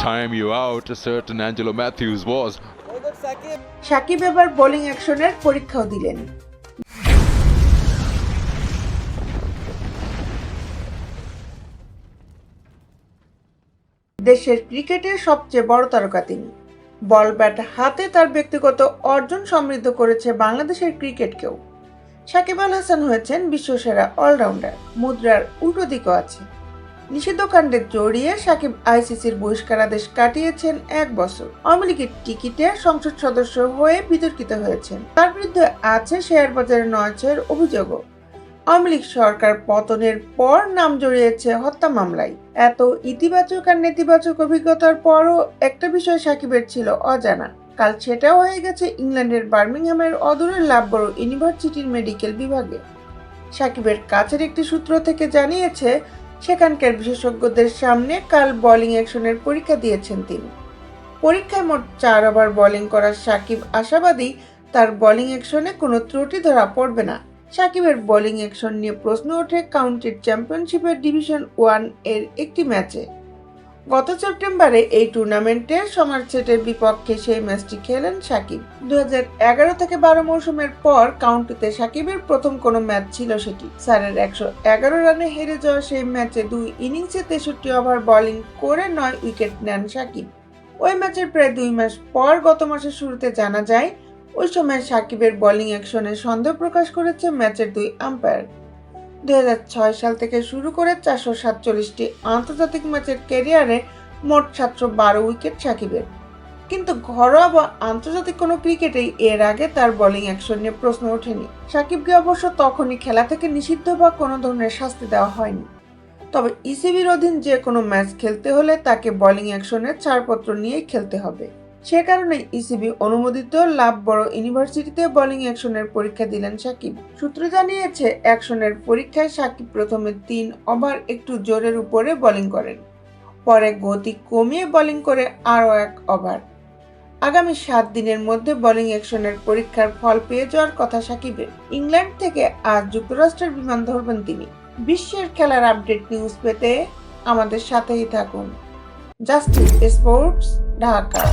time you out, a certain Angelo Matthews was. Shakib এবার bowling অ্যাকশনের পরীক্ষাও দিলেন। দেশের ক্রিকেটের সবচেয়ে বড় তারকা তিনি। বল ব্যাট হাতে তার ব্যক্তিগত অর্জন সমৃদ্ধ করেছে বাংলাদেশের ক্রিকেটকেও। সাকিব আল হাসান হয়েছেন বিশ্বসেরা অলরাউন্ডার, মুদ্রার উল্টো দিকও আছে। নিষিদ্ধ কাণ্ডে জড়িয়ে সাকিব আইসিসির বহিষ্কারাদেশ কাটিয়েছেন 1 বছর। আওয়ামী লীগের টিকিটে সংসদ সদস্য হয়ে বিতর্কিত হয়েছেন। তার বিরুদ্ধে আছে শেয়ার বাজারে নয়ছয়ের অভিযোগও। আওয়ামী লীগ সরকার পতনের পর নাম জড়িয়েছে হত্যা মামলায়। এত ইতিবাচক আর নেতিবাচক অভিজ্ঞতার পরও একটা বিষয় সাকিবের ছিল অজানা। কাল সেটাও হয়ে গেছে ইংল্যান্ডের বার্মিংহামের অদূরের লাভবরো ইউনিভার্সিটির মেডিকেল বিভাগে। সাকিবের কাছের একটি সূত্র থেকে জানিয়েছে, সেখানকার বিশেষজ্ঞদের সামনে কাল বোলিং অ্যাকশনের পরীক্ষা দিয়েছেন তিনি। পরীক্ষায় মোট 4 ওভার বোলিং করা সাকিব আশাবাদী তার বোলিং অ্যাকশনে কোনো ত্রুটি ধরা পড়বে না। সাকিবের বোলিং অ্যাকশন নিয়ে প্রশ্ন ওঠে কাউন্টি চ্যাম্পিয়নশিপের ডিভিশন 1 এর একটি ম্যাচে। গত সেপ্টেম্বরে এই টুর্নামেন্টের সমারসেটের বিপক্ষে সেই ম্যাচটি খেলেন সাকিব। 2011 থেকে 12 মৌসুমের পর কাউন্টিতে সাকিবের প্রথম কোনো ম্যাচ ছিল সেটি। স্যারের 111 রানে হেরে যাওয়া সেই ম্যাচে 2 ইনিংসে 63 ওভার বোলিং করে 9 উইকেট নেন সাকিব। ওই ম্যাচের প্রায় 2 মাস পর গত মাসের শুরুতে জানা যায়, ওই সময় সাকিবের বোলিং অ্যাকশনে সন্দেহ প্রকাশ করেছে ম্যাচের 2 আম্পায়ার। 2006 সাল থেকে শুরু করে 447টি আন্তর্জাতিক ম্যাচের ক্যারিয়ারে মোট 712 উইকেট সাকিবের। কিন্তু ঘরোয়া বা আন্তর্জাতিক কোনো ক্রিকেটেই এর আগে তার বোলিং অ্যাকশন নিয়ে প্রশ্ন ওঠেনি। সাকিবকে অবশ্য তখনই খেলা থেকে নিষিদ্ধ বা কোনো ধরনের শাস্তি দেওয়া হয়নি। তবে ইসিবির অধীন যে কোনো ম্যাচ খেলতে হলে তাকে বোলিং অ্যাকশনের ছাড়পত্র নিয়েই খেলতে হবে। সে কারণে ইসিবি অনুমোদিত লাভবরো ইউনিভার্সিটিতে বোলিং অ্যাকশনের পরীক্ষা দিলেন সাকিব। সূত্র জানিয়েছে, অ্যাকশনের পরীক্ষায় সাকিব প্রথমে 3 ওভার একটু জোরের উপরে বোলিং করেন, পরে গতি কমিয়ে বোলিং করে আরও 1 ওভার। আগামী 7 দিনের মধ্যে বোলিং অ্যাকশনের পরীক্ষার ফল পেয়ে যাওয়ার কথা সাকিবের। ইংল্যান্ড থেকে আজ যুক্তরাষ্ট্রের বিমান ধরবেন তিনি। বিশ্বের খেলার আপডেট নিউজ পেতে আমাদের সাথেই থাকুন। Justice sports, Dhaka.